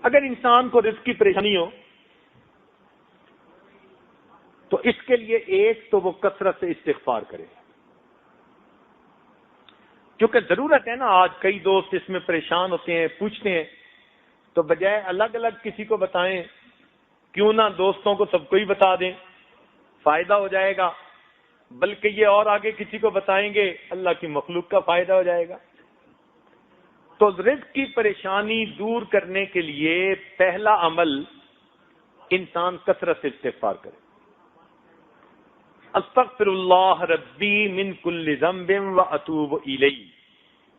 اگر انسان کو رزق کی پریشانی ہو تو اس کے لیے ایک تو وہ کثرت سے استغفار کرے، کیونکہ ضرورت ہے نا، آج کئی دوست اس میں پریشان ہوتے ہیں، پوچھتے ہیں، تو بجائے الگ الگ کسی کو بتائیں کیوں نہ دوستوں کو سب کو ہی بتا دیں، فائدہ ہو جائے گا، بلکہ یہ اور آگے کسی کو بتائیں گے اللہ کی مخلوق کا فائدہ ہو جائے گا۔ تو رزق کی پریشانی دور کرنے کے لیے پہلا عمل انسان کثرت سے استغفار کرے۔ استغفر اللہ ربی من کل ذنب واتوب الیہ،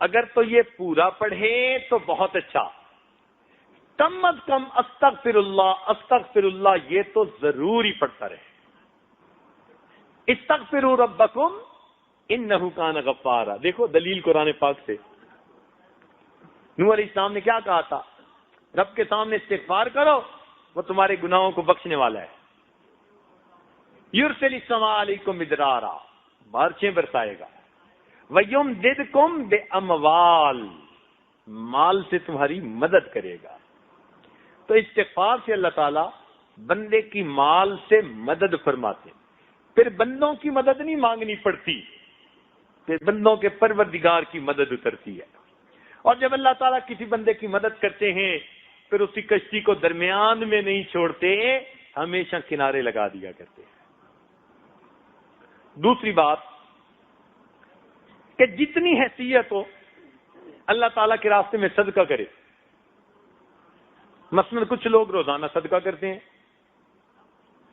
اگر تو یہ پورا پڑھے تو بہت اچھا، کم از کم استغفر اللہ یہ تو ضرور ہی پڑھتا رہے۔ استغفروا ربکم انہ کان غفارا، دیکھو دلیل قرآن پاک سے، نوح علیہ السلام نے کیا کہا تھا؟ رب کے سامنے استغفار کرو، وہ تمہارے گناہوں کو بخشنے والا ہے۔ یرسل السماء علیکم مدرارا، بارشیں برسائے گا، ویمددکم باموال، مال سے تمہاری مدد کرے گا۔ تو استغفار سے اللہ تعالیٰ بندے کی مال سے مدد فرماتے، پھر بندوں کی مدد نہیں مانگنی پڑتی، پھر بندوں کے پروردگار کی مدد اترتی ہے۔ اور جب اللہ تعالیٰ کسی بندے کی مدد کرتے ہیں پھر اسی کشتی کو درمیان میں نہیں چھوڑتے، ہمیشہ کنارے لگا دیا کرتے ہیں۔ دوسری بات کہ جتنی حیثیت ہو اللہ تعالیٰ کے راستے میں صدقہ کرے۔ مثلا کچھ لوگ روزانہ صدقہ کرتے ہیں،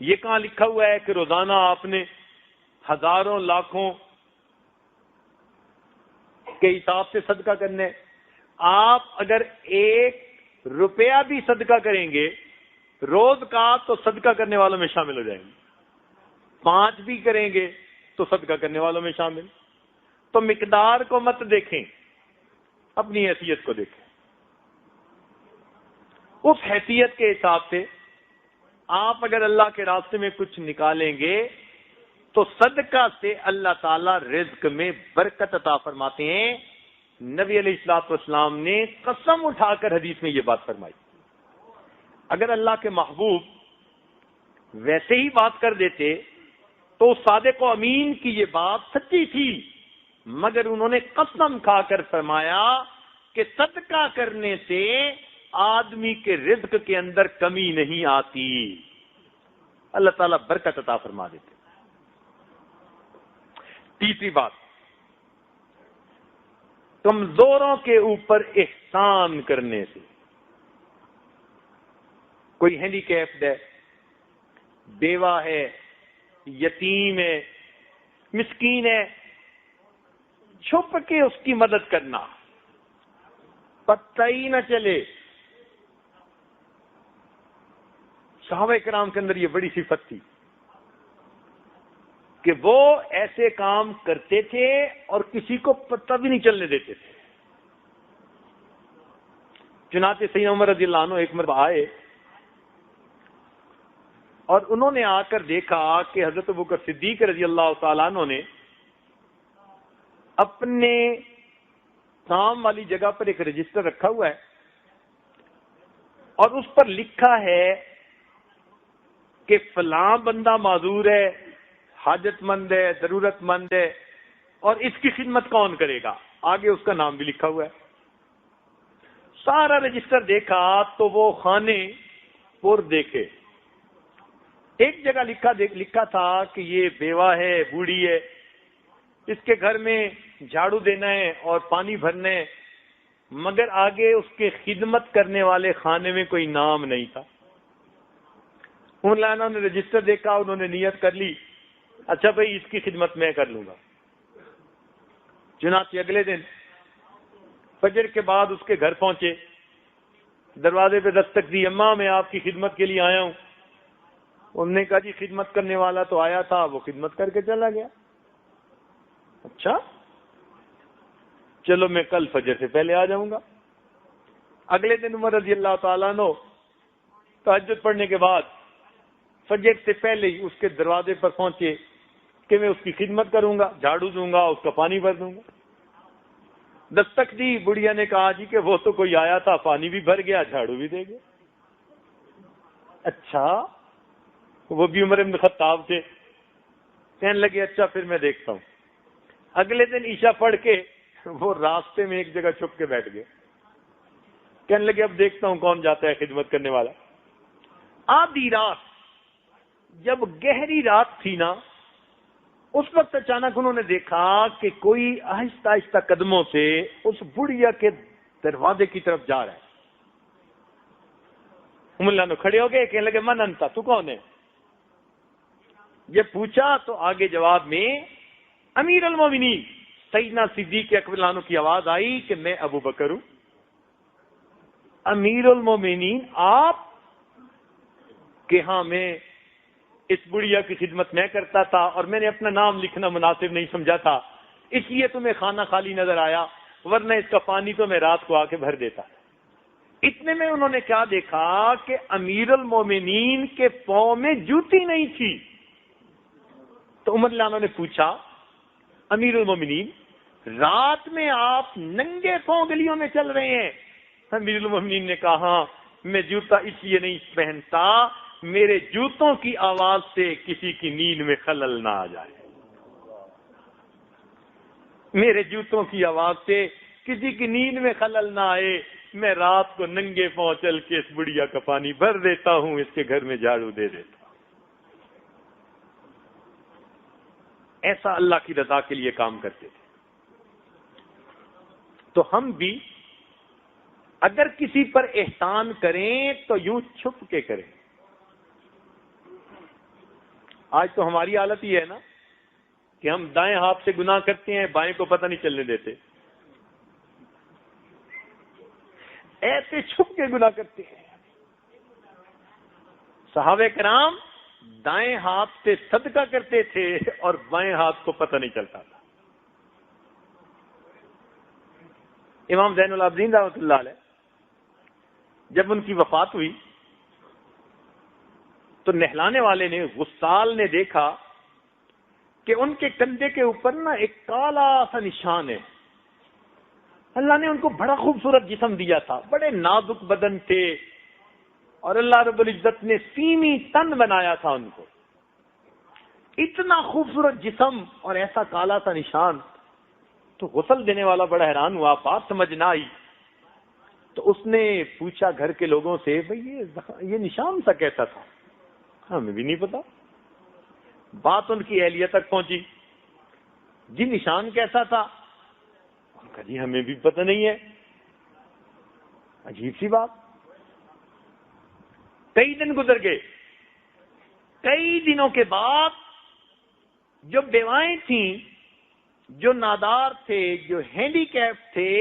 یہ کہاں لکھا ہوا ہے کہ روزانہ آپ نے ہزاروں لاکھوں کے حساب سے صدقہ کرنا ہے؟ آپ اگر 1 روپیہ بھی صدقہ کریں گے روز کا تو صدقہ کرنے والوں میں شامل ہو جائیں گے، 5 بھی کریں گے تو صدقہ کرنے والوں میں شامل۔ تو مقدار کو مت دیکھیں، اپنی حیثیت کو دیکھیں، اس حیثیت کے حساب سے آپ اگر اللہ کے راستے میں کچھ نکالیں گے تو صدقہ سے اللہ تعالی رزق میں برکت عطا فرماتے ہیں۔ نبی علیہ الصلوۃ والسلام نے قسم اٹھا کر حدیث میں یہ بات فرمائی، اگر اللہ کے محبوب ویسے ہی بات کر دیتے تو صادق و امین کی یہ بات سچی تھی، مگر انہوں نے قسم کھا کر فرمایا کہ صدقہ کرنے سے آدمی کے رزق کے اندر کمی نہیں آتی، اللہ تعالیٰ برکت عطا فرما دیتے۔ تیسری بات، کمزوروں کے اوپر احسان کرنے سے۔ کوئی ہینڈی کیپڈ ہے، بیوہ ہے، یتیم ہے، مسکین ہے، چھپ کے اس کی مدد کرنا، پتہ ہی نہ چلے۔ صحابہ کرام کے اندر یہ بڑی صفت تھی کہ وہ ایسے کام کرتے تھے اور کسی کو پتہ بھی نہیں چلنے دیتے تھے۔ چنانچہ سیدنا عمر رضی اللہ عنہ ایک مرتبہ آئے اور انہوں نے آ کر دیکھا کہ حضرت ابوبکر صدیق رضی اللہ تعالیٰ عنہ نے اپنے کام والی جگہ پر ایک رجسٹر رکھا ہوا ہے اور اس پر لکھا ہے کہ فلاں بندہ معذور ہے، حاجت مند ہے، ضرورت مند ہے، اور اس کی خدمت کون کرے گا، آگے اس کا نام بھی لکھا ہوا ہے۔ سارا رجسٹر دیکھا تو وہ خانے پور دیکھے، ایک جگہ لکھا تھا کہ یہ بیوہ ہے، بوڑھی ہے، اس کے گھر میں جھاڑو دینا ہے اور پانی بھرنا ہے، مگر آگے اس کے خدمت کرنے والے خانے میں کوئی نام نہیں تھا۔ انہوں نے رجسٹر دیکھا، انہوں نے نیت کر لی، اچھا بھائی اس کی خدمت میں کر لوں گا۔ چنانچہ اگلے دن فجر کے بعد اس کے گھر پہنچے، دروازے پہ دستک دی، اماں میں آپ کی خدمت کے لیے آیا ہوں۔ انہوں نے کہا جی خدمت کرنے والا تو آیا تھا، وہ خدمت کر کے چلا گیا۔ اچھا چلو میں کل فجر سے پہلے آ جاؤں گا۔ اگلے دن عمر رضی اللہ تعالیٰ عنہ تہجد پڑھنے کے بعد فجر سے پہلے ہی اس کے دروازے پر پہنچے کہ میں اس کی خدمت کروں گا، جھاڑو دوں گا، اس کا پانی بھر دوں گا۔ دستک دی، بڑھیا نے کہا جی کہ وہ تو کوئی آیا تھا، پانی بھی بھر گیا، جھاڑو بھی دے گیا۔ اچھا وہ بھی عمر بن خطاب تھے. کہنے لگے اچھا پھر میں دیکھتا ہوں. اگلے دن عشاء پڑھ کے وہ راستے میں ایک جگہ چھپ کے بیٹھ گئے. کہنے لگے اب دیکھتا ہوں کون جاتا ہے خدمت کرنے والا. آدھی رات جب گہری رات تھی نا، اس وقت اچانک انہوں نے دیکھا کہ کوئی آہستہ آہستہ قدموں سے اس بڑھیا کے دروازے کی طرف جا رہا ہے. ملا نے کھڑے ہو گئے، کہنے لگے من انتا، تو کون ہے؟ یہ پوچھا تو آگے جواب میں امیر المومنین سیدنا صدیق اکبر عنہ کی آواز آئی کہ میں ابو بکر ہوں. امیر المومنین آپ کہ ہاں میں اس بڑھیا کی خدمت میں کرتا تھا اور میں نے اپنا نام لکھنا مناسب نہیں سمجھا تھا، اس لیے تمہیں خانہ خالی نظر آیا، ورنہ اس کا پانی تو میں رات کو آ کے بھر دیتا. اتنے میں انہوں نے کیا دیکھا کہ امیر المومنین کے پاؤں میں جوتی نہیں تھی. تو عمر لانا نے پوچھا امیر المومنین رات میں آپ ننگے پاؤں گلیوں میں چل رہے ہیں؟ امیر المومنین نے کہا ہاں میں جوتا اس لیے نہیں پہنتا، میرے جوتوں کی آواز سے کسی کی نیند میں خلل نہ آ جائے. میرے جوتوں کی آواز سے کسی کی نیند میں خلل نہ آئے، میں رات کو ننگے پاؤں چل کے اس بڑھیا کا پانی بھر دیتا ہوں، اس کے گھر میں جھاڑو دے دیتا ہوں. ایسا اللہ کی رضا کے لیے کام کرتے تھے. تو ہم بھی اگر کسی پر احسان کریں تو یوں چھپ کے کریں. آج تو ہماری حالت یہ ہے نا کہ ہم دائیں ہاتھ سے گناہ کرتے ہیں، بائیں کو پتہ نہیں چلنے دیتے، ایسے چھپ کے گناہ کرتے ہیں. صحابہ کرام دائیں ہاتھ سے صدقہ کرتے تھے اور بائیں ہاتھ کو پتہ نہیں چلتا تھا. امام زین العابدین رحمۃ اللہ علیہ جب ان کی وفات ہوئی تو نہلانے والے نے غسال نے دیکھا کہ ان کے کندھے کے اوپر نا ایک کالا سا نشان ہے. اللہ نے ان کو بڑا خوبصورت جسم دیا تھا، بڑے نازک بدن تھے، اور اللہ رب العزت نے سیمی تن بنایا تھا ان کو. اتنا خوبصورت جسم اور ایسا کالا سا نشان. تو غسل دینے والا بڑا حیران ہوا، بات سمجھ نہ آئی. تو اس نے پوچھا گھر کے لوگوں سے بھئی یہ نشان سا کیسا تھا؟ ہمیں بھی نہیں پتا. بات ان کی اہلیہ تک پہنچی، جی نشان کیسا تھا؟ ان کا جی ہمیں بھی پتہ نہیں ہے. عجیب سی بات. کئی دن گزر گئے. کئی دنوں کے بعد جو بیوائیں تھیں، جو نادار تھے، جو ہینڈی کیپ تھے،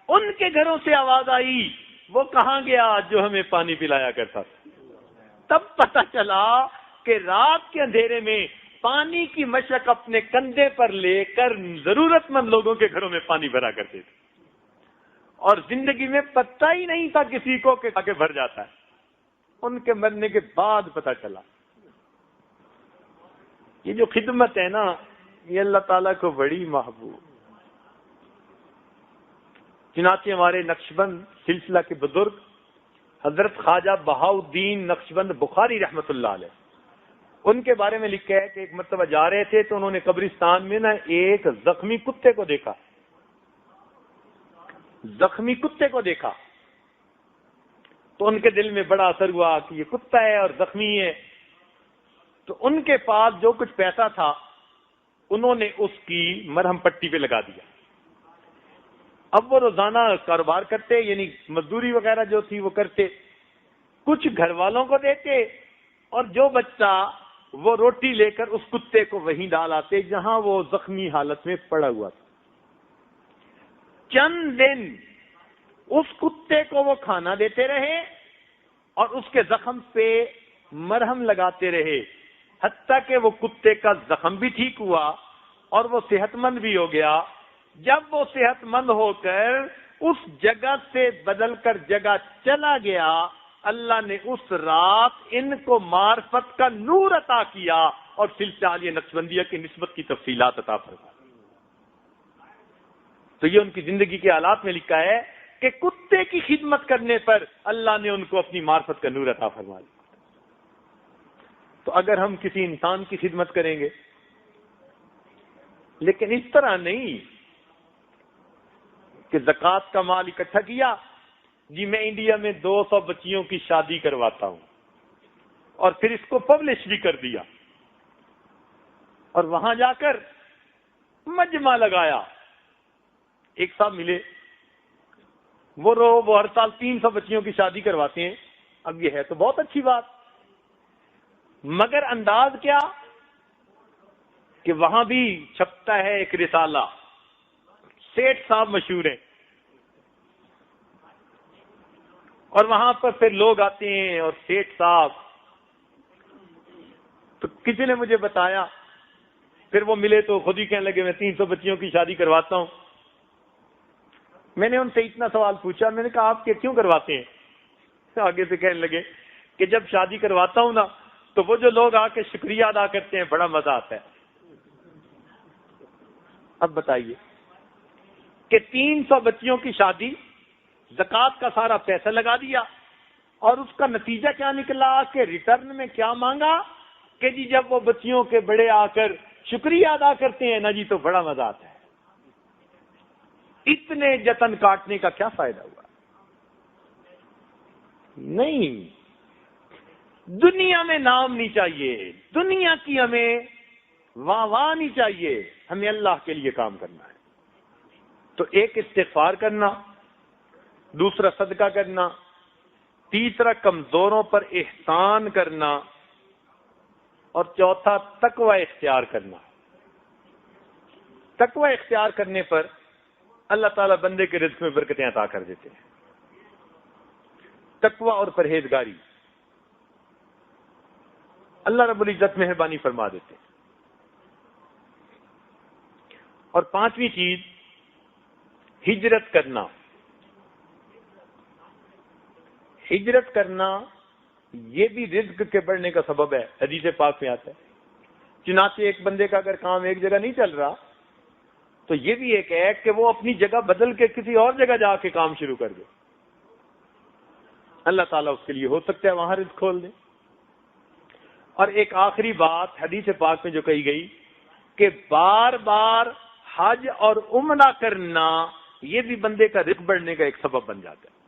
ان کے گھروں سے آواز آئی وہ کہاں گیا جو ہمیں پانی پلایا کرتا تھا. تب پتہ چلا کہ رات کے اندھیرے میں پانی کی مشق اپنے کندھے پر لے کر ضرورت مند لوگوں کے گھروں میں پانی بھرا کرتے تھے، اور زندگی میں پتہ ہی نہیں تھا کسی کو کہ آگے بھر جاتا ہے. ان کے مرنے کے بعد پتہ چلا. یہ جو خدمت ہے نا یہ اللہ تعالیٰ کو بڑی محبوب. چنانچہ ہمارے نقشبند سلسلہ کے بزرگ حضرت خواجہ بہاؤالدین نقشبند بخاری رحمت اللہ علیہ، ان کے بارے میں لکھا ہے کہ ایک مرتبہ جا رہے تھے تو انہوں نے قبرستان میں نا ایک زخمی کتے کو دیکھا. زخمی کتے کو دیکھا تو ان کے دل میں بڑا اثر ہوا کہ یہ کتا ہے اور زخمی ہے. تو ان کے پاس جو کچھ پیسہ تھا انہوں نے اس کی مرہم پٹی پہ لگا دیا. اب وہ روزانہ کاروبار کرتے، یعنی مزدوری وغیرہ جو تھی وہ کرتے، کچھ گھر والوں کو دیتے، اور جو بچہ وہ روٹی لے کر اس کتے کو وہیں ڈال آتے جہاں وہ زخمی حالت میں پڑا ہوا تھا. چند دن اس کتے کو وہ کھانا دیتے رہے اور اس کے زخم پہ مرہم لگاتے رہے، حتیٰ کہ وہ کتے کا زخم بھی ٹھیک ہوا اور وہ صحت مند بھی ہو گیا. جب وہ صحت مند ہو کر اس جگہ سے بدل کر جگہ چلا گیا، اللہ نے اس رات ان کو معرفت کا نور عطا کیا اور سلسلہ عالیہ نقشبندیہ کی نسبت کی تفصیلات عطا فرمائی. تو یہ ان کی زندگی کے حالات میں لکھا ہے کہ کتے کی خدمت کرنے پر اللہ نے ان کو اپنی معرفت کا نور عطا فرما دیا. تو اگر ہم کسی انسان کی خدمت کریں گے، لیکن اس طرح نہیں کہ زکوٰۃ کا مال اکٹھا کیا، جی میں انڈیا میں 200 بچیوں کی شادی کرواتا ہوں، اور پھر اس کو پبلش بھی کر دیا، اور وہاں جا کر مجمع لگایا۔ ایک صاحب ملے، وہ ہر سال 300 بچیوں کی شادی کرواتے ہیں۔ اب یہ ہے تو بہت اچھی بات، مگر انداز کیا کہ وہاں بھی چھپتا ہے ایک رسالہ، سیٹھ صاحب مشہور ہیں، اور وہاں پر پھر لوگ آتے ہیں، اور سیٹھ صاحب، تو کسی نے مجھے بتایا، پھر وہ ملے تو خود ہی کہنے لگے میں 300 بچیوں کی شادی کرواتا ہوں۔ میں نے ان سے اتنا سوال پوچھا، میں نے کہا آپ کیوں کرواتے ہیں؟ آگے سے کہنے لگے کہ جب شادی کرواتا ہوں نا تو وہ جو لوگ آ کے شکریہ ادا کرتے ہیں بڑا مزہ آتا ہے۔ اب بتائیے کہ 300 بچیوں کی شادی، زکوٰۃ کا سارا پیسہ لگا دیا، اور اس کا نتیجہ کیا نکلا کہ ریٹرن میں کیا مانگا کہ جی جب وہ بچیوں کے بڑے آ کر شکریہ ادا کرتے ہیں نا جی تو بڑا مزہ آتا ہے۔ اتنے جتن کاٹنے کا کیا فائدہ ہوا؟ نہیں، دنیا میں نام نہیں چاہیے، دنیا کی ہمیں واہ نہیں چاہیے، ہمیں اللہ کے لیے کام کرنا ہے۔ تو ایک استغفار کرنا، دوسرا صدقہ کرنا، تیسرا کمزوروں پر احسان کرنا، اور چوتھا تقوی اختیار کرنا۔ تقوی اختیار کرنے پر اللہ تعالیٰ بندے کے رزق میں برکتیں عطا کر دیتے ہیں۔ تقوی اور پرہیزگاری، اللہ رب العزت مہربانی فرما دیتے ہیں۔ اور پانچویں چیز، ہجرت کرنا۔ ہجرت کرنا یہ بھی رزق کے بڑھنے کا سبب ہے، حدیث پاک میں آتا ہے۔ چنانچہ ایک بندے کا اگر کام ایک جگہ نہیں چل رہا تو یہ بھی ایک ہے کہ وہ اپنی جگہ بدل کے کسی اور جگہ جا کے کام شروع کر دے، اللہ تعالیٰ اس کے لیے ہو سکتا ہے وہاں رزق کھول دے۔ اور ایک آخری بات حدیث پاک میں جو کہی گئی کہ بار بار حج اور عمرہ کرنا یہ بھی بندے کا رزق بڑھنے کا ایک سبب بن جاتا ہے۔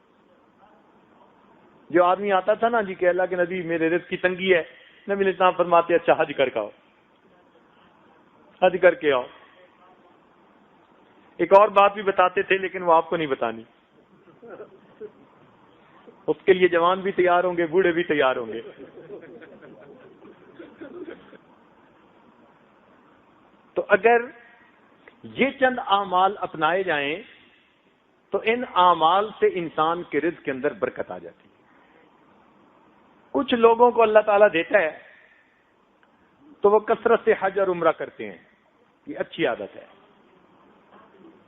جو آدمی آتا تھا نا جی کہ اللہ کے نبی میرے رزق کی تنگی ہے، نبی علیہ السلام فرماتے اچھا حج کر کے آؤ، حج کر کے آؤ۔ ایک اور بات بھی بتاتے تھے لیکن وہ آپ کو نہیں بتانی، اس کے لیے جوان بھی تیار ہوں گے، بوڑھے بھی تیار ہوں گے۔ تو اگر یہ چند اعمال اپنائے جائیں تو ان اعمال سے انسان کے رزق کے اندر برکت آ جاتی ہے۔ کچھ لوگوں کو اللہ تعالیٰ دیتا ہے تو وہ کثرت سے حج اور عمرہ کرتے ہیں، یہ اچھی عادت ہے۔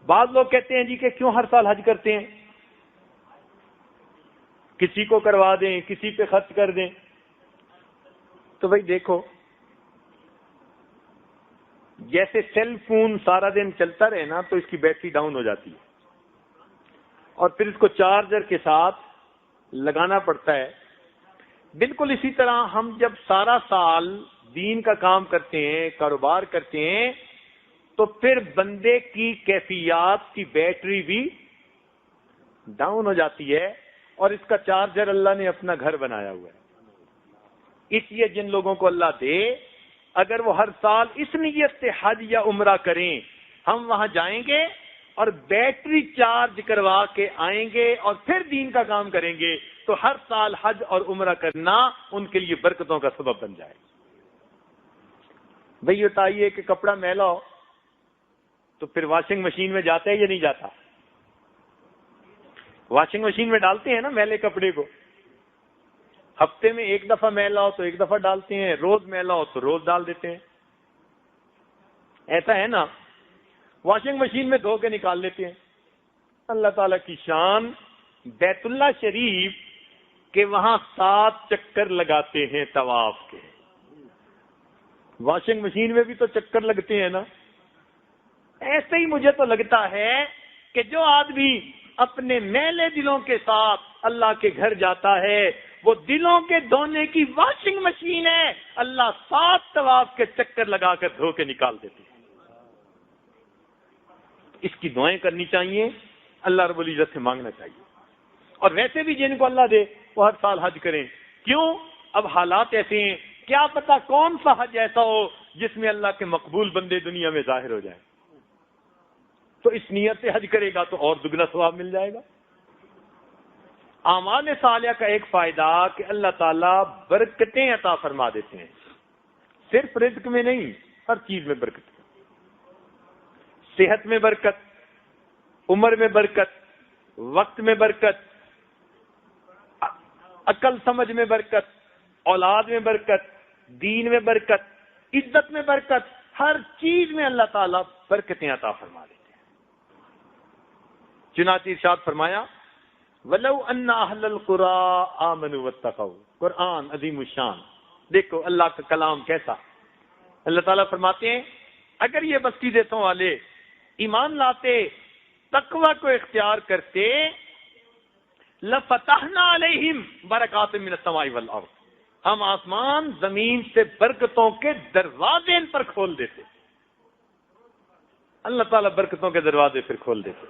بعض لوگ کہتے ہیں جی کہ کیوں ہر سال حج کرتے ہیں، کسی کو کروا دیں، کسی پہ خرچ کر دیں۔ تو بھائی دیکھو، جیسے سیل فون سارا دن چلتا رہے نا تو اس کی بیٹری ڈاؤن ہو جاتی ہے، اور پھر اس کو چارجر کے ساتھ لگانا پڑتا ہے۔ بالکل اسی طرح ہم جب سارا سال دین کا کام کرتے ہیں، کاروبار کرتے ہیں، تو پھر بندے کی کیفیات کی بیٹری بھی ڈاؤن ہو جاتی ہے، اور اس کا چارجر اللہ نے اپنا گھر بنایا ہوا ہے۔ اس لیے جن لوگوں کو اللہ دے، اگر وہ ہر سال اس نیت سے حج یا عمرہ کریں، ہم وہاں جائیں گے اور بیٹری چارج کروا کے آئیں گے اور پھر دین کا کام کریں گے، تو ہر سال حج اور عمرہ کرنا ان کے لیے برکتوں کا سبب بن جائے۔ بھئی بتائیے کہ کپڑا میلا ہو تو پھر واشنگ مشین میں جاتا ہے یا نہیں جاتا؟ واشنگ مشین میں ڈالتے ہیں نا میلے کپڑے کو، ہفتے میں ایک دفعہ میلا ہو تو ایک دفعہ ڈالتے ہیں، روز میلا ہو تو روز ڈال دیتے ہیں، ایسا ہے نا؟ واشنگ مشین میں دھو کے نکال لیتے ہیں۔ اللہ تعالیٰ کی شان، بیت اللہ شریف کے وہاں 7 چکر لگاتے ہیں طواف کے، واشنگ مشین میں بھی تو چکر لگتے ہیں نا۔ ایسے ہی مجھے تو لگتا ہے کہ جو آدمی اپنے میلے دلوں کے ساتھ اللہ کے گھر جاتا ہے وہ دلوں کے دھونے کی واشنگ مشین ہے. اللہ 7 طواف کے چکر لگا کر دھو کے نکال دیتے ہیں. اس کی دعائیں کرنی چاہیے, اللہ رب العزت سے مانگنا چاہیے. اور ویسے بھی جن کو اللہ دے وہ ہر سال حج کریں. کیوں؟ اب حالات ایسے ہیں, کیا پتا کون سا حج ایسا ہو جس میں اللہ کے مقبول بندے دنیا میں ظاہر ہو جائیں. تو اس نیت سے حج کرے گا تو اور دگنا ثواب مل جائے گا. اعمال صالحہ کا ایک فائدہ کہ اللہ تعالیٰ برکتیں عطا فرما دیتے ہیں. صرف رزق میں نہیں, ہر چیز میں برکت. صحت میں برکت, عمر میں برکت, وقت میں برکت, عقل سمجھ میں برکت, اولاد میں برکت, دین میں برکت, عزت میں برکت, ہر چیز میں اللہ تعالیٰ برکتیں عطا فرما دیتے ہیں. چنانچہ ارشاد فرمایا وَلَوْ أَنَّ أَهْلَ الْقُرَىٰ آمَنُوا وَاتَّقَوْا. قرآن عظیم الشان, دیکھو اللہ کا کلام کیسا. اللہ تعالیٰ فرماتے ہیں اگر یہ بستی دیسوں والے ایمان لاتے, تقوی کو اختیار کرتے, لَفَتَحْنَا عَلَيْهِمْ بَرَكَاتٍ مِّنَ السَّمَاءِ وَالْأَرْضِ, ہم آسمان زمین سے برکتوں کے دروازے ان پر کھول دیتے. اللہ تعالیٰ برکتوں کے دروازے پھر کھول دیتے.